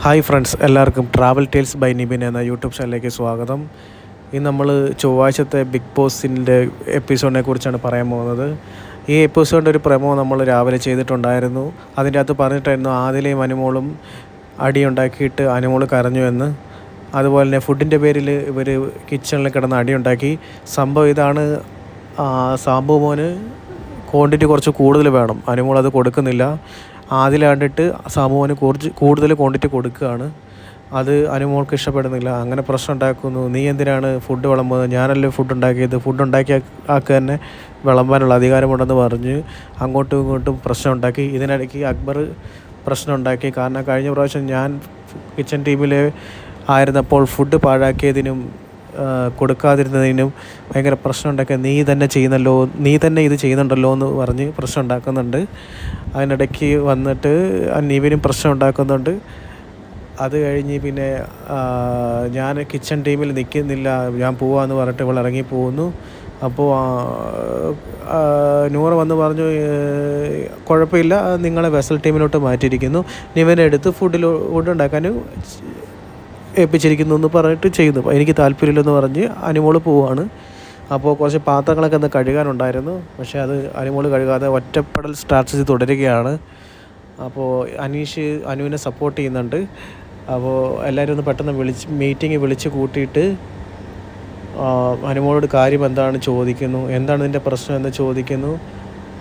Hi friends, എല്ലാവർക്കും travel tales by Nibin എന്ന YouTube ചാനലിലേക്ക് സ്വാഗതം. ഇന്ന് നമ്മൾ ചൊവ്വാഴ്ചത്തെ ബിഗ് ബോസിൻ്റെ എപ്പിസോഡിനെ കുറിച്ചാണ് പറയാൻ പോകുന്നത്. ഈ എപ്പിസോഡിൻ്റെ ഒരു പ്രമോ നമ്മൾ രാവിലെ ചെയ്തിട്ടുണ്ടായിരുന്നു. അതിൻ്റെ അകത്ത് പറഞ്ഞിട്ടായിരുന്നു ആദിലയും അനുമോളും അടിയുണ്ടാക്കിയിട്ട് അനുമോൾ കരഞ്ഞു എന്ന്. അതുപോലെ തന്നെ ഫുഡിൻ്റെ പേരിൽ ഇവർ കിച്ചണിൽ കിടന്ന് അടിയുണ്ടാക്കി. സംഭവം ഇതാണ്, സാമ്പു മോന് ക്വാണ്ടിറ്റി കുറച്ച് കൂടുതൽ വേണം, അനുമോൾ അത് കൊടുക്കുന്നില്ല. ആദില കണ്ടിട്ട് സാമ്പുവിന് കൂടുതൽ ക്വാണ്ടിറ്റി കൊടുക്കുകയാണ്. അത് അനുമോൾക്ക് ഇഷ്ടപ്പെടുന്നില്ല. അങ്ങനെ പ്രശ്നം ഉണ്ടാക്കുന്നു. നീ എന്തിനാണ് ഫുഡ് വിളമ്പുന്നത്? ഞാനല്ലേ ഫുഡ് ഉണ്ടാക്കിയത്. ഫുഡ് ഉണ്ടാക്കിയ ആൾക്ക് തന്നെ വിളമ്പാനുള്ള അധികാരമുണ്ടെന്ന് പറഞ്ഞ് അങ്ങോട്ടും ഇങ്ങോട്ടും പ്രശ്നം ഉണ്ടാക്കി. ഇതിനിടയ്ക്ക് അക്ബർ പ്രശ്നം ഉണ്ടാക്കി. കാരണം കഴിഞ്ഞ പ്രാവശ്യം ഞാൻ കിച്ചൺ ടീമിൽ ആയിരുന്നപ്പോൾ ഫുഡ് പാഴാക്കിയതിനും കൊടുക്കാതിരുന്നതിനും ഭയങ്കര പ്രശ്നം ഉണ്ടാക്കുക. നീ തന്നെ ഇത് ചെയ്യുന്നുണ്ടല്ലോ എന്ന് പറഞ്ഞ് പ്രശ്നം ഉണ്ടാക്കുന്നുണ്ട്. അതിനിടയ്ക്ക് വന്നിട്ട് നിവിനും പ്രശ്നം ഉണ്ടാക്കുന്നുണ്ട്. അത് കഴിഞ്ഞ് പിന്നെ ഞാൻ കിച്ചൺ ടീമിൽ നിൽക്കുന്നില്ല, ഞാൻ പോവാമെന്ന് പറഞ്ഞിട്ട് ഇവൾ ഇറങ്ങി പോകുന്നു. അപ്പോൾ നൂറ വന്ന് പറഞ്ഞു, കുഴപ്പമില്ല, നിങ്ങളെ വെസൽ ടീമിലോട്ട് മാറ്റിയിരിക്കുന്നു, നിവിനെ എടുത്ത് ഫുഡ് ഉണ്ടാക്കാനും ഏൽപ്പിച്ചിരിക്കുന്നു എന്ന് പറഞ്ഞിട്ട് ചെയ്യുന്നു. എനിക്ക് താല്പര്യമില്ലെന്ന് പറഞ്ഞ് അനുമോൾ പോവുകയാണ്. അപ്പോൾ കുറച്ച് പാത്രങ്ങളൊക്കെ ഒന്ന് കഴുകാനുണ്ടായിരുന്നു. പക്ഷേ അത് അനുമോൾ കഴുകാതെ ഒറ്റപ്പെടൽ സ്ട്രാറ്റജി തുടരുകയാണ്. അപ്പോൾ അനീഷ് അനുവിനെ സപ്പോർട്ട് ചെയ്യുന്നുണ്ട്. അപ്പോൾ എല്ലാവരും ഒന്ന് പെട്ടെന്ന് മീറ്റിംഗ് വിളിച്ച് കൂട്ടിയിട്ട് അനുമോളോട് കാര്യം എന്താണ് ചോദിക്കുന്നു, എന്താണ് ഇതിൻ്റെ പ്രശ്നം എന്ന് ചോദിക്കുന്നു.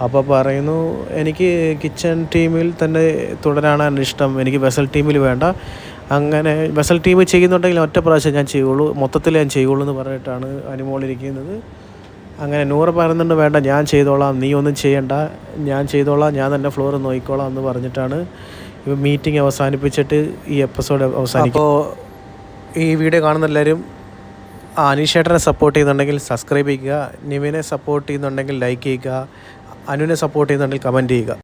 അപ്പോൾ പറയുന്നു, എനിക്ക് കിച്ചൺ ടീമിൽ തന്നെ തുടരാനാണ് ഇഷ്ടം, എനിക്ക് വെസൽ ടീമിൽ വേണ്ട. അങ്ങനെ വെസൽ ടീം ചെയ്യുന്നുണ്ടെങ്കിൽ ഒറ്റ പ്രാവശ്യം ഞാൻ ചെയ്യുള്ളൂ, മൊത്തത്തിൽ ഞാൻ ചെയ്യുള്ളൂ എന്ന് പറഞ്ഞിട്ടാണ് അനുമോളിരിക്കുന്നത്. അങ്ങനെ നൂറ് പറയുന്നുണ്ട്, വേണ്ട ഞാൻ ചെയ്തോളാം, നീ ഒന്നും ചെയ്യണ്ട, ഞാൻ ചെയ്തോളാം, ഞാൻ തന്നെ ഫ്ലോർ നോക്കിക്കോളാം എന്ന് പറഞ്ഞിട്ടാണ് മീറ്റിംഗ് അവസാനിപ്പിച്ചിട്ട് ഈ എപ്പിസോഡ് അവസാനിക്കും. അപ്പോൾ ഈ വീഡിയോ കാണുന്ന എല്ലാവരും അനീഷേട്ടനെ സപ്പോർട്ട് ചെയ്യുന്നുണ്ടെങ്കിൽ സബ്സ്ക്രൈബ് ചെയ്യുക, നിവിനെ സപ്പോർട്ട് ചെയ്യുന്നുണ്ടെങ്കിൽ ലൈക്ക് ചെയ്യുക, അനുവിനെ സപ്പോർട്ട് ചെയ്യുന്നുണ്ടെങ്കിൽ കമൻറ്റ് ചെയ്യുക.